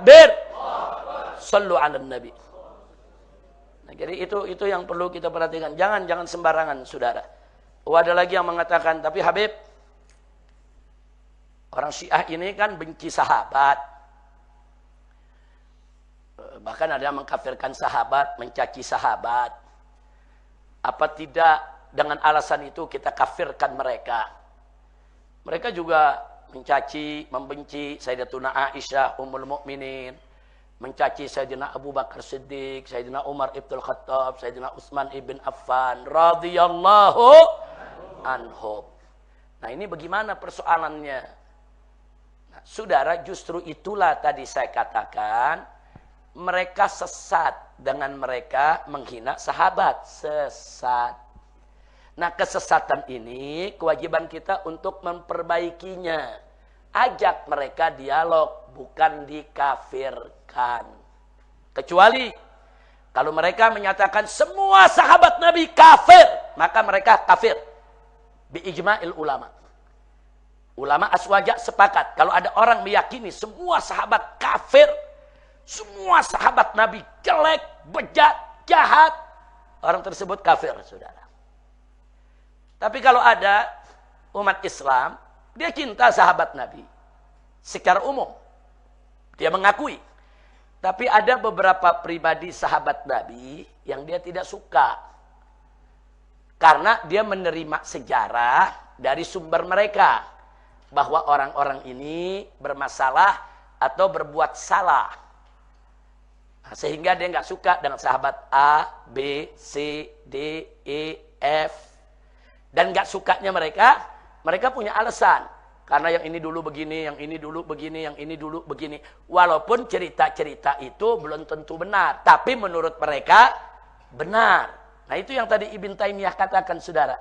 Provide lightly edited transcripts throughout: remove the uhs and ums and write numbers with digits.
takbir. Sallu 'alan nabi. Nah, jadi itu yang perlu kita perhatikan. Jangan sembarangan, saudara. Ada lagi yang mengatakan, tapi Habib, orang Syiah ini kan benci sahabat. Bahkan ada yang mengkafirkan sahabat, mencaci sahabat. Apa tidak dengan alasan itu kita kafirkan mereka? Mereka juga mencaci, membenci Sayyidatuna Aisyah Ummul Mukminin, mencaci Sayyidina Abu Bakar Siddiq, Sayyidina Umar Ibn Khattab, Sayyidina Utsman Ibn Affan radhiyallahu anhum. Nah, ini bagaimana persoalannya? Nah, saudara, justru itulah tadi saya katakan, mereka sesat dengan mereka menghina sahabat. Sesat. Nah, kesesatan ini kewajiban kita untuk memperbaikinya. Ajak mereka dialog, bukan dikafirkan. Kecuali kalau mereka menyatakan semua sahabat Nabi kafir, maka mereka kafir. Biijma'il ulama. Ulama aswaja sepakat. Kalau ada orang meyakini semua sahabat kafir, semua sahabat Nabi jelek, bejat, jahat, orang tersebut kafir, saudara. Tapi kalau ada umat Islam, dia cinta sahabat Nabi secara umum, dia mengakui. Tapi ada beberapa pribadi sahabat Nabi yang dia tidak suka, karena dia menerima sejarah dari sumber mereka bahwa orang-orang ini bermasalah atau berbuat salah. Nah, sehingga dia nggak suka dengan sahabat A, B, C, D, E, F. Dan nggak sukanya mereka punya alasan. Karena yang ini dulu begini, yang ini dulu begini, yang ini dulu begini. Walaupun cerita-cerita itu belum tentu benar. Tapi menurut mereka benar. Nah, itu yang tadi Ibn Taimiyah katakan, saudara.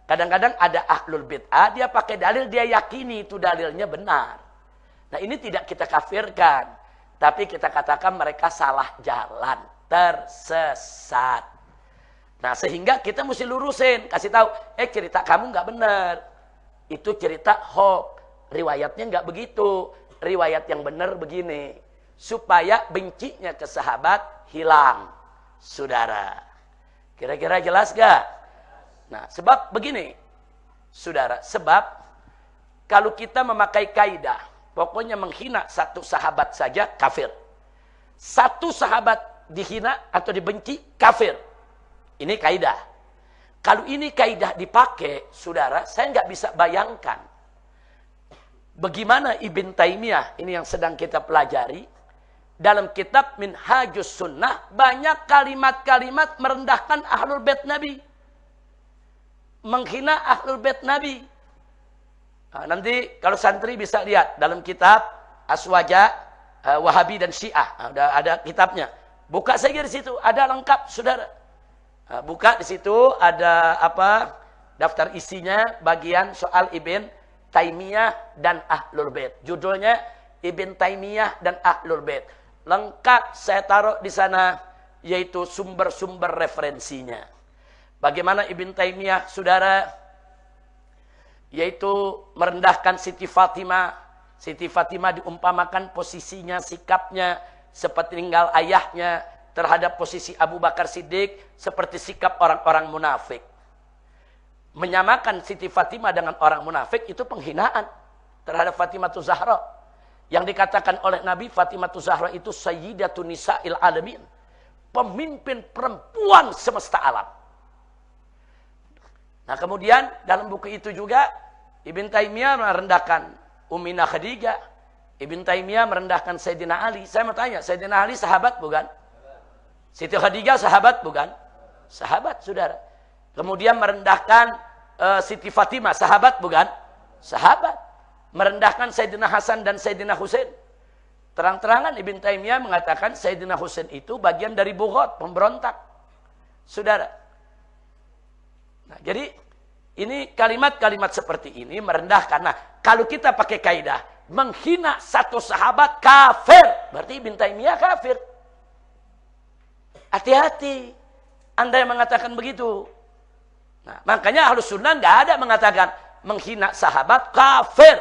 Kadang-kadang ada ahlul bid'ah, dia pakai dalil, dia yakini itu dalilnya benar. Nah, ini tidak kita kafirkan. Tapi kita katakan mereka salah jalan, tersesat. Nah, sehingga kita mesti lurusin, kasih tahu, cerita kamu nggak benar. Itu cerita hoax, riwayatnya nggak begitu. Riwayat yang benar begini. Supaya bencinya ke sahabat hilang, saudara. Kira-kira jelas gak? Nah, sebab begini, saudara. Sebab kalau kita memakai kaidah, pokoknya menghina satu sahabat saja kafir. Satu sahabat dihina atau dibenci kafir. Ini kaidah. Kalau ini kaidah dipakai, saudara, saya nggak bisa bayangkan bagaimana Ibn Taimiyah, ini yang sedang kita pelajari, dalam kitab Minhajus Sunnah, banyak kalimat-kalimat merendahkan Ahlul Bait Nabi. Menghina Ahlul Bait Nabi. Nah, nanti kalau santri bisa lihat dalam kitab Aswaja, Wahabi dan Syiah. Nah, ada kitabnya. Buka saja di situ, ada lengkap, saudara. Buka di situ ada apa? Daftar isinya bagian soal Ibn Taimiyah dan Ahlul Bait. Judulnya Ibn Taimiyah dan Ahlul Bait. Lengkap saya taruh di sana, yaitu sumber-sumber referensinya. Bagaimana Ibn Taimiyah, saudara, yaitu merendahkan Siti Fatimah. Siti Fatimah diumpamakan posisinya, sikapnya seperti tinggal ayahnya terhadap posisi Abu Bakar Siddiq, seperti sikap orang-orang munafik. Menyamakan Siti Fatimah dengan orang munafik itu penghinaan terhadap Fatimah Zahra. Yang dikatakan oleh Nabi, Fatimah Zahra itu Sayyidatun Nisa'il Alamin, pemimpin perempuan semesta alam. Nah, kemudian dalam buku itu juga Ibn Taimiyah merendahkan Ummina Khadijah. Ibn Taimiyah merendahkan Sayyidina Ali. Saya mau tanya, Sayyidina Ali sahabat bukan? Siti Khadijah sahabat bukan? Sahabat, saudara. Kemudian merendahkan Siti Fatimah, sahabat bukan? Sahabat. Merendahkan Sayyidina Hasan dan Sayyidina Husain. Terang-terangan Ibn Taimiyah mengatakan Sayyidina Husain itu bagian dari Bughat, pemberontak. Saudara. Nah, jadi ini kalimat-kalimat seperti ini merendahkan. Nah, kalau kita pakai kaidah menghina satu sahabat kafir, berarti Ibn Taimiyah kafir. Hati-hati Anda yang mengatakan begitu. Nah, makanya Ahlus Sunnah nggak ada mengatakan menghina sahabat kafir,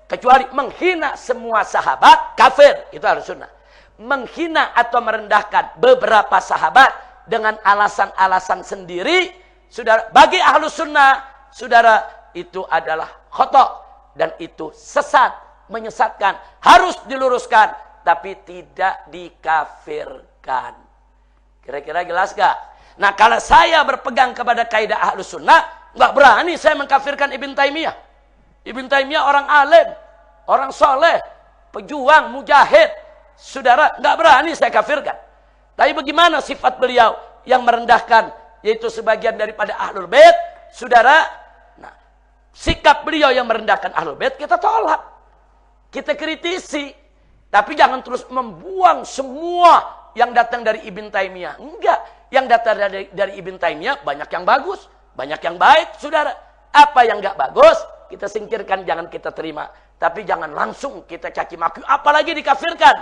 kecuali menghina semua sahabat kafir. Itu Ahlus Sunnah. menghina atau merendahkan beberapa sahabat dengan alasan-alasan sendiri, saudara, bagi Ahlus Sunnah, saudara, itu adalah khotok dan itu sesat, menyesatkan, harus diluruskan, tapi tidak dikafirkan. Kira-kira jelas gak? Nah, kalau saya berpegang kepada kaidah Ahlus Sunnah, nggak berani saya mengkafirkan Ibn Taimiyah. Ibn Taimiyah orang alim, orang soleh, pejuang, mujahid, saudara, nggak berani saya kafirkan. Tapi bagaimana sifat beliau yang merendahkan, yaitu sebagian daripada Ahlul Bait, saudara? Nah, sikap beliau yang merendahkan Ahlul Bait kita tolak, kita kritisi, tapi jangan terus membuang semua yang datang dari Ibn Taimiyah. Enggak, yang datang dari Ibn Taimiyah banyak yang bagus, banyak yang baik, saudara. Apa yang nggak bagus kita singkirkan, jangan kita terima. Tapi jangan langsung kita caci maki, apalagi dikafirkan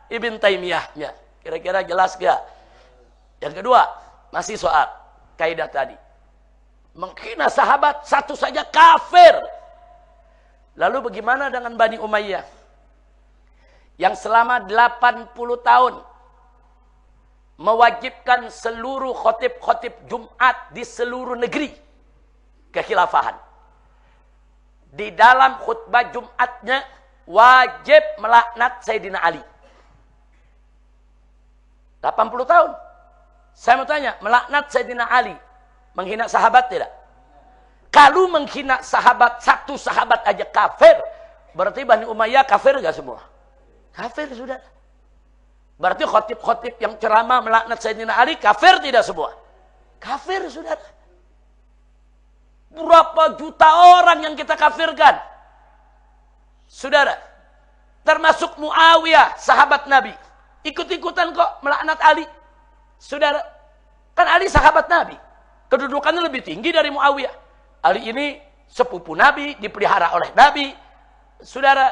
Ibn Taimiyahnya. Kira-kira jelas gak? Yang kedua, masih soal kaidah tadi. Menghina sahabat satu saja kafir. Lalu bagaimana dengan Bani Umayyah? Yang selama 80 tahun mewajibkan seluruh khotib-khotib Jumat di seluruh negeri kekhilafahan. Di dalam khutbah Jumatnya wajib melaknat Sayyidina Ali. 80 tahun. Saya mau tanya, melaknat Sayyidina Ali menghina sahabat tidak? Kalau menghina sahabat, satu sahabat aja kafir, berarti Bani Umayyah kafir gak semua? Kafir sudah. Berarti khotib-khotib yang ceramah melaknat Sayyidina Ali kafir tidak semua? Kafir sudah. Berapa juta orang yang kita kafirkan? Saudara, termasuk Muawiyah, sahabat Nabi. Ikut-ikutan kok melaknat Ali. Saudara, kan Ali sahabat Nabi. Kedudukannya lebih tinggi dari Muawiyah. Ali ini sepupu Nabi, dipelihara oleh Nabi. Saudara,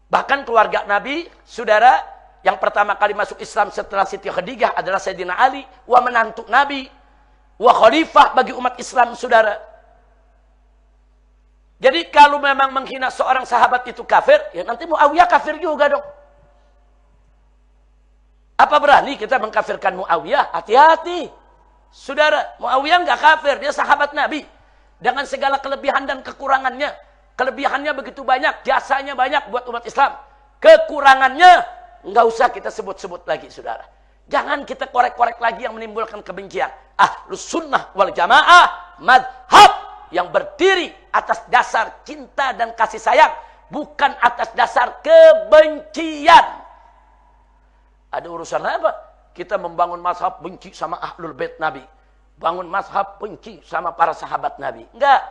bahkan keluarga Nabi, saudara, yang pertama kali masuk Islam setelah Siti Khadijah adalah Sayyidina Ali, wa menantu Nabi, wa khalifah bagi umat Islam, saudara. Jadi kalau memang menghina seorang sahabat itu kafir, ya nanti Muawiyah kafir juga dong. Apa berani kita mengkafirkan Muawiyah? Hati-hati. Saudara, Muawiyah nggak kafir, dia sahabat Nabi. Dengan segala kelebihan dan kekurangannya. Kelebihannya begitu banyak, jasanya banyak buat umat Islam. Kekurangannya nggak usah kita sebut-sebut lagi, saudara. Jangan kita korek-korek lagi yang menimbulkan kebencian. Ahlus Sunnah wal Jamaah, madhab yang berdiri atas dasar cinta dan kasih sayang, bukan atas dasar kebencian. Ada urusan apa? Kita membangun mazhab benci sama Ahlul Bait Nabi. Bangun mazhab benci sama para sahabat Nabi. Enggak.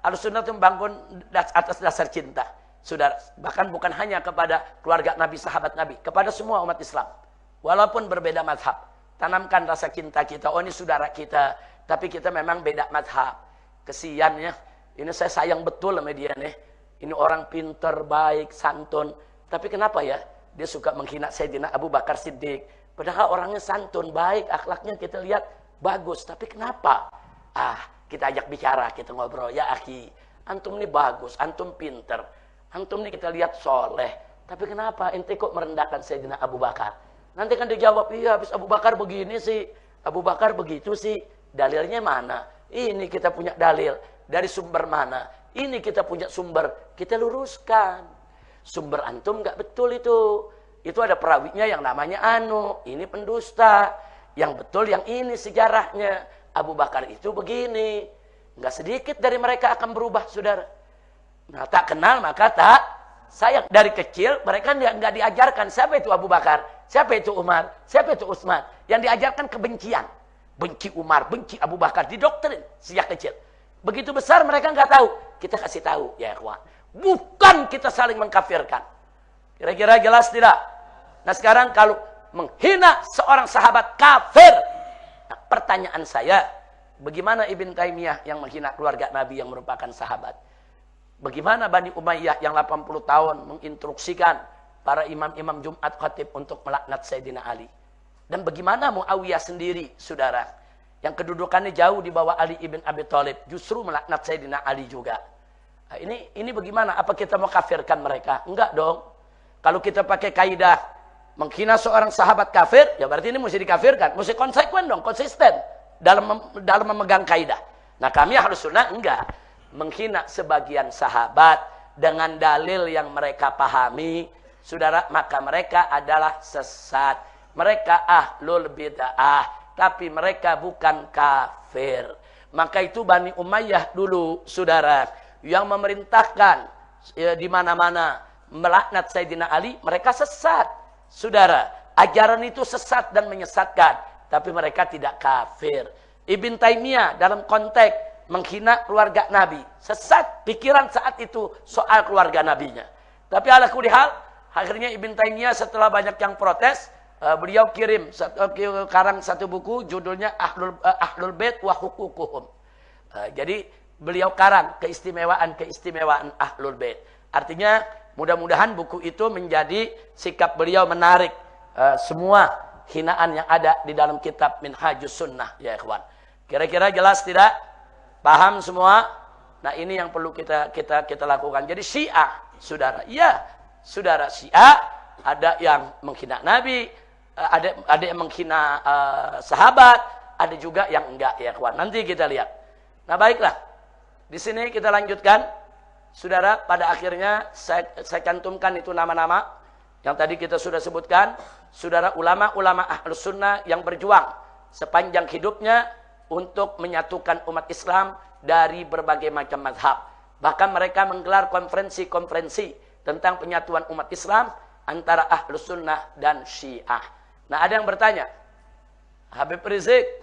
Ahlus Sunnah itu membangun atas dasar cinta. Saudara, bahkan bukan hanya kepada keluarga Nabi, sahabat Nabi. Kepada semua umat Islam. Walaupun berbeda mazhab. Tanamkan rasa cinta kita. Oh, ini saudara kita. Tapi kita memang beda mazhab. Kesian ya. Ini saya sayang betul sama dia nih. Ini orang pintar, baik, santun. Tapi kenapa ya? Dia suka menghina Sayyidina Abu Bakar Siddiq. Padahal orangnya santun, baik, akhlaknya kita lihat bagus. Tapi kenapa? Kita ajak bicara, kita ngobrol. Ya akhi, antum ini bagus, antum pinter. Antum ini kita lihat soleh. Tapi kenapa ente kok merendahkan Sayyidina Abu Bakar? Nanti kan dijawab, iya habis Abu Bakar begini sih. Abu Bakar begitu sih. Dalilnya mana? Ini kita punya dalil. Dari sumber mana? Ini kita punya sumber. Kita luruskan. Sumber antum nggak betul itu. Itu ada perawinya yang namanya anu. Ini pendusta. Yang betul yang ini sejarahnya. Abu Bakar itu begini. Nggak sedikit dari mereka akan berubah, saudara. Nah, tak kenal maka tak sayang. Dari kecil mereka nggak diajarkan siapa itu Abu Bakar, siapa itu Umar, siapa itu Utsman. Yang diajarkan kebencian. Benci Umar, benci Abu Bakar. Didoktrin sejak kecil. Begitu besar mereka nggak tahu. Kita kasih tahu, ya ikhwan. Bukan kita saling mengkafirkan. Kira-kira jelas tidak? Nah sekarang kalau menghina seorang sahabat kafir. Nah, pertanyaan saya, bagaimana Ibn Taimiyah yang menghina keluarga Nabi yang merupakan sahabat? Bagaimana Bani Umayyah yang 80 tahun menginstruksikan para imam-imam Jumat khatib untuk melaknat Sayyidina Ali? Dan bagaimana Muawiyah sendiri, saudara, yang kedudukannya jauh di bawah Ali ibn Abi Thalib, justru melaknat Sayyidina Ali juga? Nah, ini bagaimana? Apa kita mau kafirkan mereka? Enggak dong. Kalau kita pakai kaidah menghina seorang sahabat kafir, ya berarti ini mesti dikafirkan. Mesti konsekuen dong, konsisten dalam memegang kaidah. Nah kami Ahlus Sunnah enggak. Menghina sebagian sahabat dengan dalil yang mereka pahami, saudara, maka mereka adalah sesat. Mereka ahlul bid'ah, tapi mereka bukan kafir. Maka itu Bani Umayyah dulu, saudara, yang memerintahkan ya, di mana-mana melaknat Sayyidina Ali, mereka sesat. Saudara, ajaran itu sesat dan menyesatkan, tapi mereka tidak kafir. Ibn Taimiyah dalam konteks menghina keluarga Nabi, sesat pikiran saat itu soal keluarga Nabinya. Tapi ala kulli hal, akhirnya Ibn Taimiyah setelah banyak yang protes, beliau kirim karang satu buku judulnya Ahlul Bait wa Huququhum. Jadi beliau karang keistimewaan Ahlul Bait. Artinya mudah-mudahan buku itu menjadi sikap beliau menarik semua hinaan yang ada di dalam kitab Minhajus Sunnah, ya ikhwan. Kira-kira jelas tidak? Paham semua? Nah, ini yang perlu kita lakukan. Jadi Syiah, saudara. Ya, saudara, Syiah ada yang menghina Nabi, ada yang menghina sahabat, ada juga yang enggak, ya ikhwan. Nanti kita lihat. Nah, baiklah. Di sini kita lanjutkan. Saudara, pada akhirnya saya cantumkan itu nama-nama yang tadi kita sudah sebutkan. Saudara, ulama-ulama Ahlus Sunnah yang berjuang sepanjang hidupnya untuk menyatukan umat Islam dari berbagai macam mazhab. Bahkan mereka menggelar konferensi-konferensi tentang penyatuan umat Islam antara Ahlus Sunnah dan Syiah. Nah, ada yang bertanya, Habib Rizik,